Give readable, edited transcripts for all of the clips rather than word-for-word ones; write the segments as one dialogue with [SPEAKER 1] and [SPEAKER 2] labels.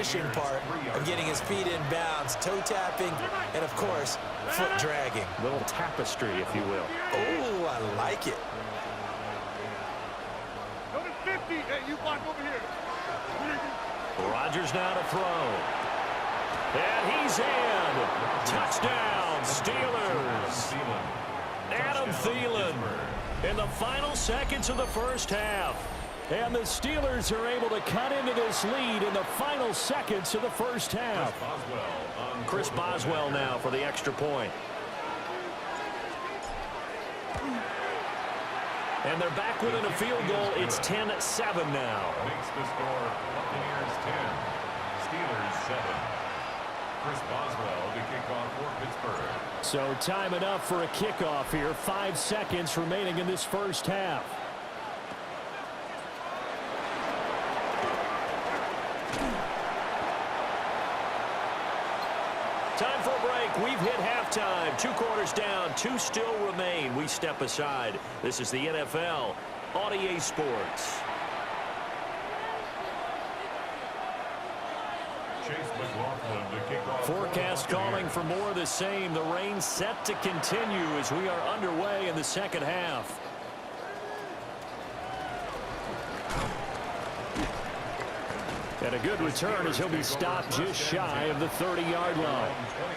[SPEAKER 1] finishing part of getting his feet in bounds, toe tapping, and of course, foot dragging.
[SPEAKER 2] Little tapestry, if you will.
[SPEAKER 1] Oh, I like it.
[SPEAKER 3] Go to 50. Hey, you block over here.
[SPEAKER 2] Rodgers now to throw. And he's in. Touchdown, Steelers. Adam Thielen in the final seconds of the first half. And the Steelers are able to cut into this lead in the final seconds of the first half. Chris Boswell now for the extra point. And they're back within a field goal. It's 10-7 now.
[SPEAKER 4] Makes the score Buccaneers 10, Steelers 7. Chris Boswell to kick off for Pittsburgh.
[SPEAKER 2] So time enough for a kickoff here. 5 seconds remaining in this first half. Time for a break. We've hit halftime. 2 quarters down. 2 still remain. We step aside. This is the NFL on EA Sports. Forecast calling for more of the same. The rain set to continue as we are underway in the second half. And a good return as he'll be stopped just shy of the 30-yard line.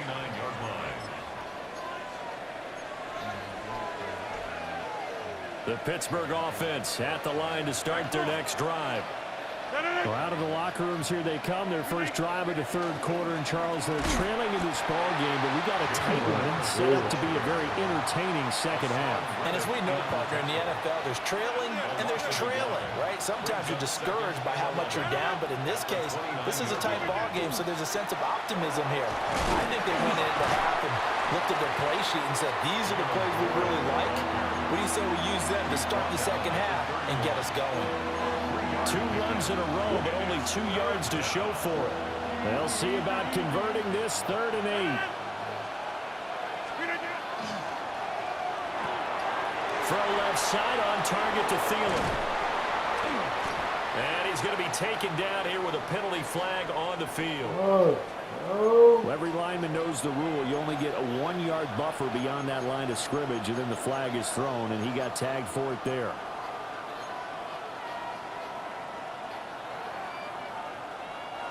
[SPEAKER 4] 29-yard line.
[SPEAKER 2] The Pittsburgh offense at the line to start their next drive. Well, out of the locker rooms here they come. Their first drive of the third quarter. And Charles, they're trailing in this ball game, but we got a tight one set up to be a very entertaining second half.
[SPEAKER 1] And as we know, partner, in the NFL, there's trailing and there's trailing, right? Sometimes you're discouraged by how much you're down, but in this case, this is a tight ball game, so there's a sense of optimism here. I think they went into the half and looked at their play sheet and said, these are the plays we really like. What do you say we use them to start the second half and get us going?
[SPEAKER 2] 2 runs in a row, but only 2 yards to show for it. They'll see about converting this 3rd and 8. From left side on target to Thielen. And he's going to be taken down here with a penalty flag on the field. Well, every lineman knows the rule. You only get a 1-yard buffer beyond that line of scrimmage, and then the flag is thrown, and he got tagged for it there.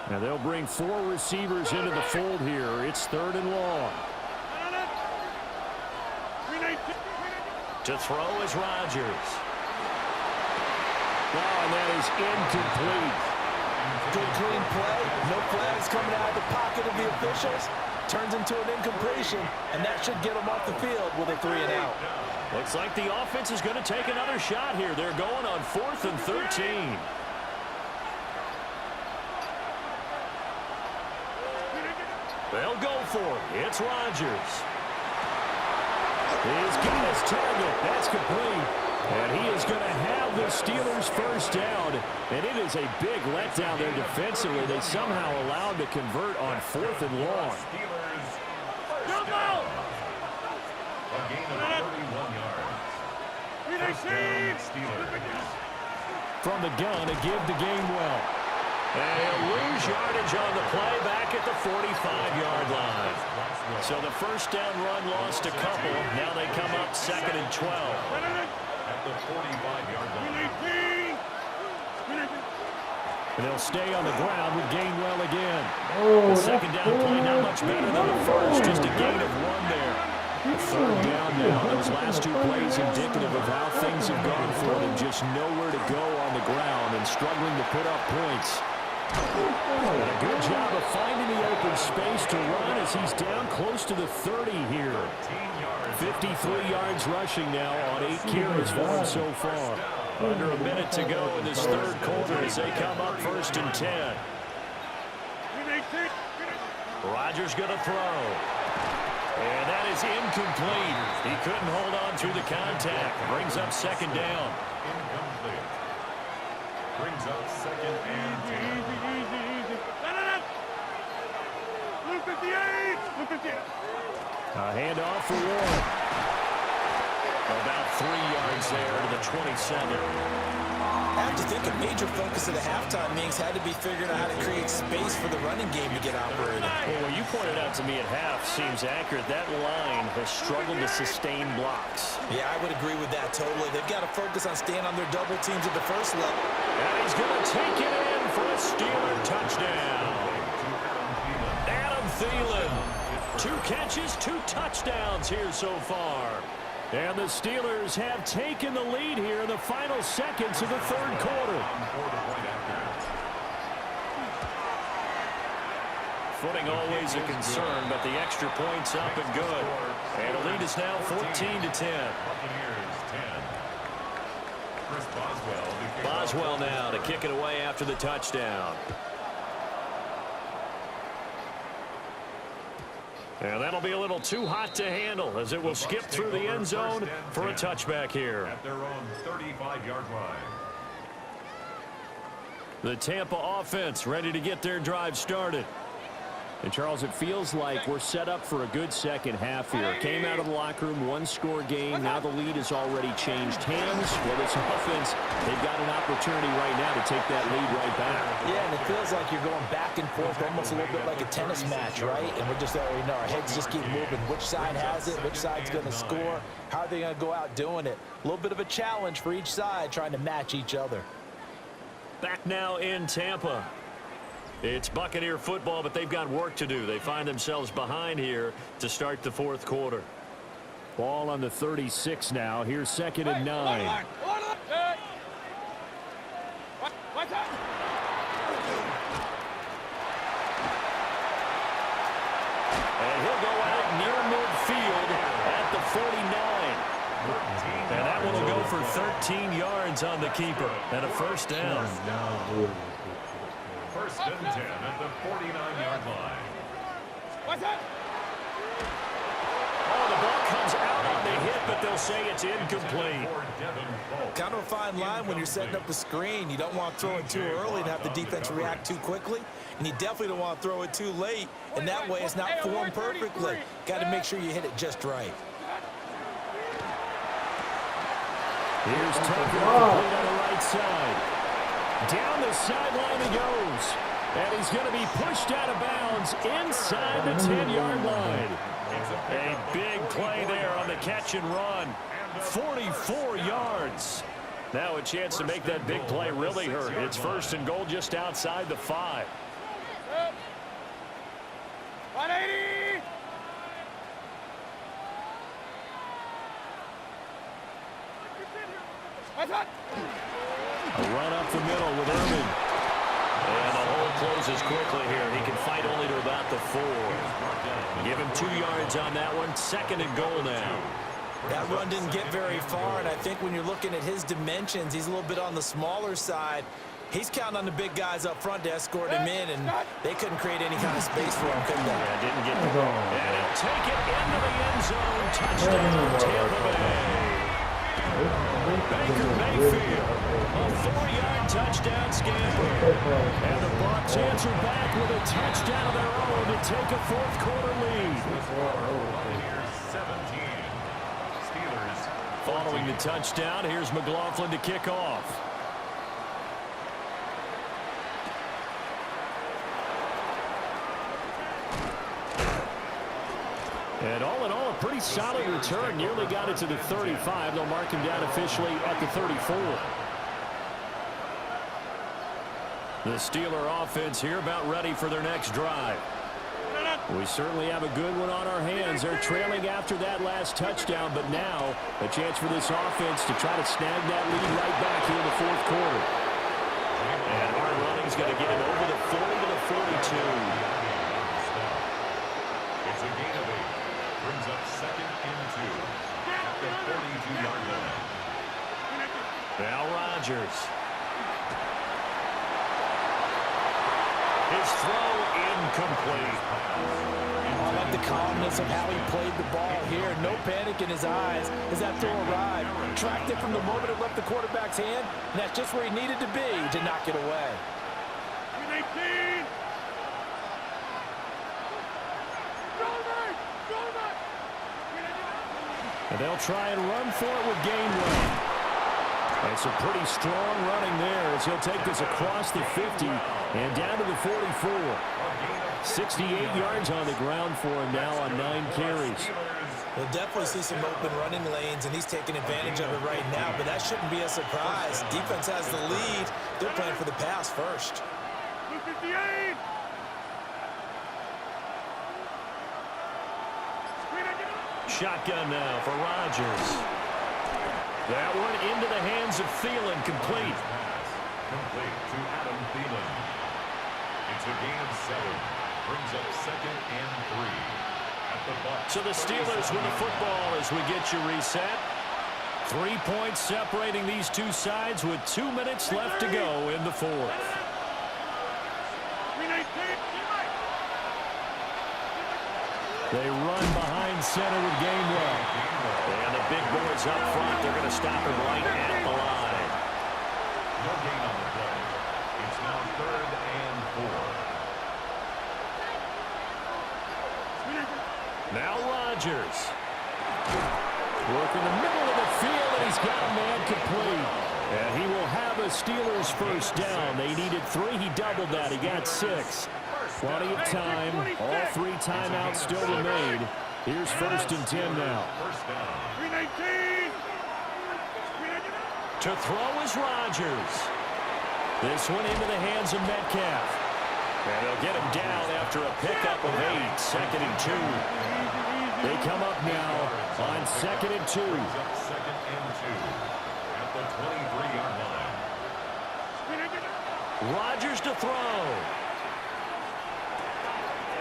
[SPEAKER 2] Now they'll bring 4 receivers into the fold here. It's 3rd and long. To throw is Rodgers. Wow, and that is incomplete.
[SPEAKER 1] Good clean play. No flags coming out of the pocket of the officials. Turns into an incompletion, and that should get them off the field with a 3 and out.
[SPEAKER 2] Looks like the offense is going to take another shot here. They're going on 4th and 13. They'll go for it. It's Rodgers. He's got his target. That's complete. And he is going to have the Steelers first down. And it is a big letdown there defensively. They somehow allowed to convert on 4th and long.
[SPEAKER 4] Steelers first down. A gain of 31 yards. First down, Steelers.
[SPEAKER 2] From the gun, a give to Gainwell. And he'll lose yardage on the play back at the 45-yard line. So the first down run lost a couple. Now they come up 2nd and 12.
[SPEAKER 4] At the 45-yard line.
[SPEAKER 2] And they'll stay on the ground with Gainwell again. The second down play not much better than the first. Just a gain of 1 there. The 3rd down now. Those last 2 plays indicative of how things have gone for them. Just nowhere to go on the ground and struggling to put up points. And a good job of finding the open space to run as he's down close to the 30 here. 53 yards rushing now on 8 carries for him so far. Under a minute to go in this 3rd quarter as they come up 1st and 10. Rodgers going to throw. And that is incomplete. He couldn't hold on through the contact. Brings up 2nd down.
[SPEAKER 4] Incomplete. Brings up 2nd and 10.
[SPEAKER 2] A handoff for Warren. About 3 yards there to the 27.
[SPEAKER 1] I have to think a major focus of the halftime meetings had to be figuring out how to create space for the running game to get operated.
[SPEAKER 2] Well, what you pointed out to me at half seems accurate. That line has struggled to sustain blocks.
[SPEAKER 1] Yeah, I would agree with that totally. They've got to focus on staying on their double teams at the first level.
[SPEAKER 2] And he's going to take it in for a Steeler touchdown. Adam Thielen. 2 catches, 2 touchdowns here so far. And the Steelers have taken the lead here in the final seconds of the third quarter. Footing always a concern, but the extra point's up and good. And the lead is now 14-10. Boswell now to kick it away after the touchdown. And that'll be a little too hot to handle as it will skip through the end zone for a touchback here.
[SPEAKER 4] At their own 35-yard line.
[SPEAKER 2] The Tampa offense ready to get their drive started. And, Charles, it feels like we're set up for a good second half here. Came out of the locker room, 1-score game. Now the lead has already changed hands. Well, this offense, they've got an opportunity right now to take that lead right back.
[SPEAKER 1] Yeah, and it feels like you're going back and forth, almost a little bit like a tennis match, right? And we're just already know our heads just keep moving. Which side has it? Which side's going to score? How are they going to go out doing it? A little bit of a challenge for each side, trying to match each other.
[SPEAKER 2] Back now in Tampa. It's Buccaneer football, but they've got work to do. They find themselves behind here to start the fourth quarter. Ball on the 36 now. Here's 2nd and 9. And he'll go out near midfield at the 49. And that one will go for 13 yards on the keeper and a first down.
[SPEAKER 4] First and 10 at the 49-yard line.
[SPEAKER 2] Oh, the ball comes out on the hit, but they'll say it's incomplete.
[SPEAKER 1] Kind of a fine line when you're setting up the screen. You don't want to throw it too early and have the defense react too quickly. And you definitely don't want to throw it too late. And that way it's not formed perfectly. Got to make sure you hit it just right.
[SPEAKER 2] Here's Tucker complete on the right side. Down the sideline he goes. And he's going to be pushed out of bounds inside the 10-yard line. A big play there on the catch and run. 44 yards. Now a chance to make that big play really hurt. It's 1st and goal just outside the 5.
[SPEAKER 3] 180!
[SPEAKER 2] A run up the middle with Irvin. And the hole closes quickly here. He can fight only to about the 4. Give him 2 yards on that one. 2nd and goal now.
[SPEAKER 1] That run didn't get very far, and I think when you're looking at his dimensions, he's a little bit on the smaller side. He's counting on the big guys up front to escort him in, and they couldn't create any kind of space for him, could they?
[SPEAKER 2] Yeah, didn't get the ball. And he'll take it into the end zone. Touchdown, Tampa Bay. Baker Mayfield, a 4-yard touchdown scamper. And the Bucs answer back with a touchdown of their own to take a fourth-quarter lead.
[SPEAKER 4] Buccaneers 17. Steelers.
[SPEAKER 2] Following the touchdown, here's McLaughlin to kick off. And all in all, a pretty solid return. Nearly got it to the 35. They'll mark him down officially at the 34. The Steeler offense here about ready for their next drive. We certainly have a good one on our hands. They're trailing after that last touchdown, but now a chance for this offense to try to snag that lead right back here in the fourth quarter. And our running's going to get him over the 40 to the 42.
[SPEAKER 4] It's a gain of 8. Brings up 2nd and 2 at the 42-yard line.
[SPEAKER 2] Now Rodgers. His throw incomplete.
[SPEAKER 1] I like the calmness of how he played the ball here. No panic in his eyes as that throw arrived. Tracked it from the moment it left the quarterback's hand, and that's just where he needed to be to knock it away.
[SPEAKER 3] 18!
[SPEAKER 2] And they'll try and run for it with Gainwell. And some pretty strong running there as he'll take this across the 50 and down to the 44. 68 yards on the ground for him now on 9 carries.
[SPEAKER 1] We'll definitely see some open running lanes, and he's taking advantage of it right now, but that shouldn't be a surprise. Defense has the lead. They're playing for the pass first.
[SPEAKER 3] 258.
[SPEAKER 2] Shotgun now for Rodgers. That one into the hands of Thielen, complete.
[SPEAKER 4] Complete to Adam Thielen. It's a gain of 7. Brings up 2nd and 3. At the Bucs.
[SPEAKER 2] So the Steelers win the football as we get you reset. 3 points separating these two sides with 2 minutes left to go in the fourth.
[SPEAKER 3] 319.
[SPEAKER 2] They run behind center with Gainwell. And the big boys up front, they're going to stop him right at the line.
[SPEAKER 4] No gain on the play. It's now 3rd and 4.
[SPEAKER 2] Now Rodgers. Working the middle of the field, and he's got a man complete. And he will have a Steelers first down. They needed 3. He doubled that. He got 6. Plenty of time. All 3 timeouts still remain. Here's 1st and 10 now.
[SPEAKER 3] 319.
[SPEAKER 2] To throw is Rodgers. This one into the hands of Metcalf. And they'll get him down after a pickup of 8. 2nd and 2. They come up now on 2nd and 2.
[SPEAKER 4] 2nd and 2. At the 23-yard line.
[SPEAKER 2] Rodgers to throw.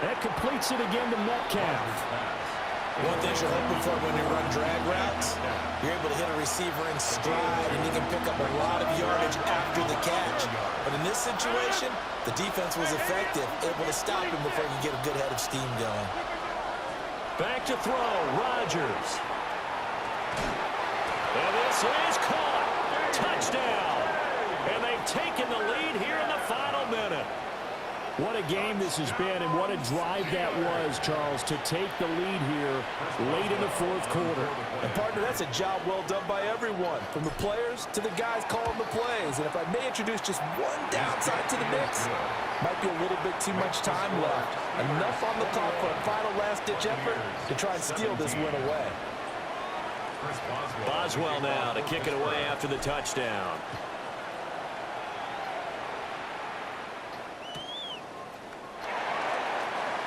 [SPEAKER 2] That completes it again to Metcalf.
[SPEAKER 1] One thing you're hoping for when you run drag routes, you're able to hit a receiver in stride, and you can pick up a lot of yardage after the catch. But in this situation, the defense was effective, able to stop him before he could get a good head of steam going.
[SPEAKER 2] Back to throw, Rodgers. And this is caught. Touchdown. And they've taken the lead here in the final minute. What a game this has been, and what a drive that was, Charles, to take the lead here late in the fourth quarter.
[SPEAKER 1] And, partner, that's a job well done by everyone, from the players to the guys calling the plays. And if I may introduce just one downside to the mix, might be a little bit too much time left. Enough on the clock for a final last-ditch effort to try and steal this win away.
[SPEAKER 2] Boswell now to kick it away after the touchdown.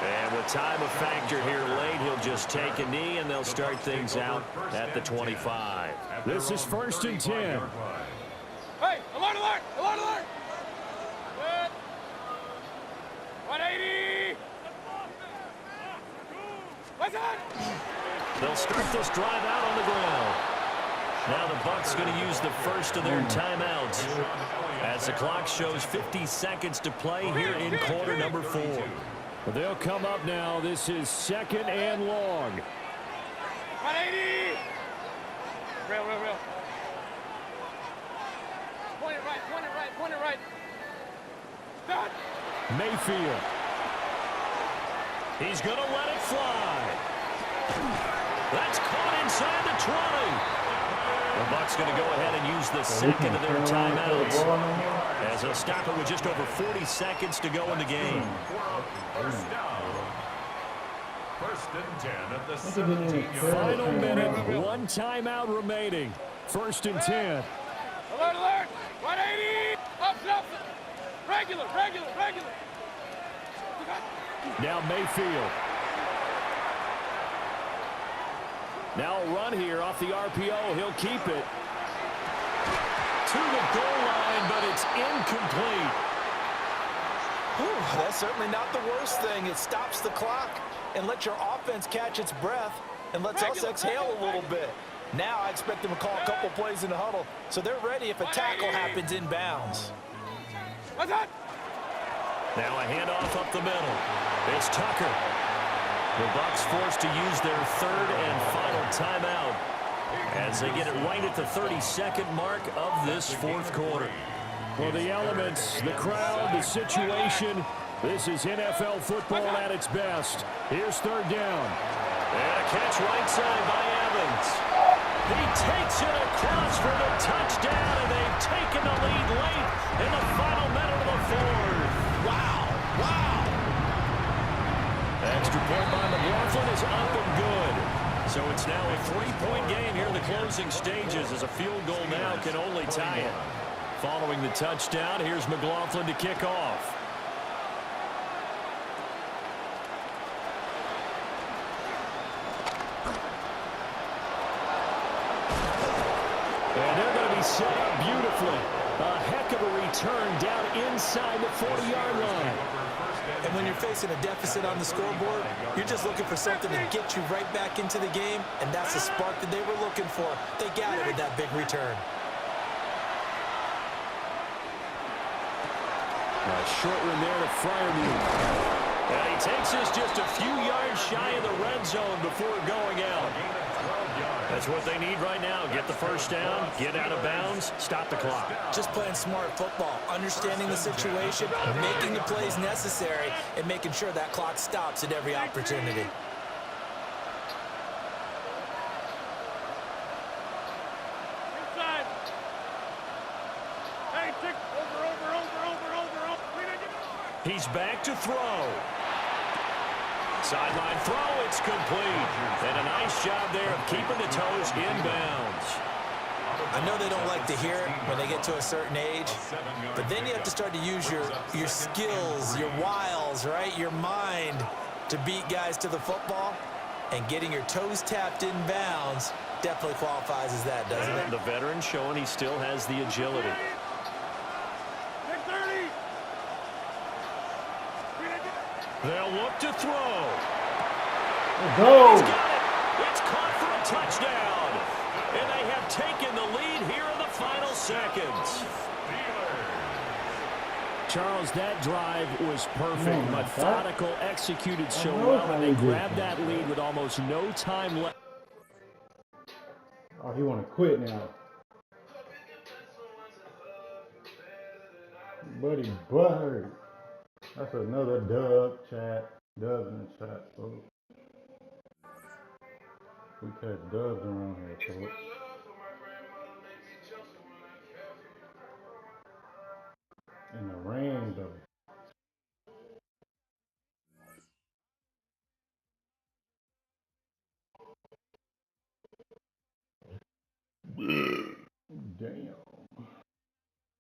[SPEAKER 2] And with time a factor here late, he'll just take a knee, and they'll start things out at the 25. This is 1st and 10.
[SPEAKER 3] Hey, alert, alert, alert, alert. Good. 180. What's that?
[SPEAKER 2] They'll start this drive out on the ground. Now the Bucs going to use the first of their timeouts as the clock shows 50 seconds to play here in quarter number 4. They'll come up now. This is 2nd and long.
[SPEAKER 3] 180. Real. Point it right, point it right, point it right. Start.
[SPEAKER 2] Mayfield. He's going to let it fly. That's caught inside the 20. The Bucs going to go ahead and use the second of their timeouts as they'll stop it with just over 40 seconds to go in the game.
[SPEAKER 4] First down. 1st and 10 at the 17-yard line.
[SPEAKER 2] Final minute, 1 timeout remaining. 1st and 10.
[SPEAKER 3] Alert, alert. 180. Up. Regular.
[SPEAKER 2] Now Mayfield. Now a run here off the RPO. He'll keep it to the goal line, but it's incomplete.
[SPEAKER 1] Whew, that's certainly not the worst thing. It stops the clock and lets your offense catch its breath and lets us exhale a little bit. Now I expect them to call a couple plays in the huddle, so they're ready if a tackle happens inbounds.
[SPEAKER 3] What's that?
[SPEAKER 2] Now a handoff up the middle. It's Tucker. The Bucs forced to use their 3rd and final timeout as they get it right at the 32nd mark of this 4th quarter. Well, the elements, the crowd, the situation, this is NFL football at its best. Here's 3rd down. And a catch right side by Evans. He takes it across for the touchdown, and they've taken the lead late in the final minute of the fourth.
[SPEAKER 1] Wow. Wow.
[SPEAKER 2] Extra point by McLaughlin is up and good. So it's now a 3-point game here in the closing stages, as a field goal now can only tie it. Following the touchdown, here's McLaughlin to kick off. And they're going to be set up beautifully. A heck of a return down inside the 40-yard line.
[SPEAKER 1] And when you're facing a deficit on the scoreboard, you're just looking for something to get you right back into the game, and that's the spark that they were looking for. They got it with that big return.
[SPEAKER 2] A short one there to Fryermuth. And he takes us just a few yards shy of the red zone before going out. That's what they need right now. Get the first down, get out of bounds, stop the clock.
[SPEAKER 1] Just playing smart football, understanding the situation, making the plays necessary, and making sure that clock stops at every opportunity.
[SPEAKER 3] Inside. Hey, tick. Over.
[SPEAKER 2] He's back to throw. Sideline throw, it's complete. And a nice job there of keeping the toes inbounds.
[SPEAKER 1] I know they don't like to hear it when they get to a certain age, but then you have to start to use your skills, your wiles, right? Your mind to beat guys to the football, and getting your toes tapped in bounds definitely qualifies as that, doesn't it?
[SPEAKER 2] The veteran showing he still has the agility. They'll look to throw.
[SPEAKER 5] Go.
[SPEAKER 2] He's got it. It's caught for a touchdown. And they have taken the lead here in the final seconds. Charles, that drive was perfect. Methodical, executed so well, and they grabbed that lead with almost no time left.
[SPEAKER 5] Oh, he want to quit now. Buddy Bird. That's another dub, chat. Dubs in the chat, folks. We catch dubs around here, folks.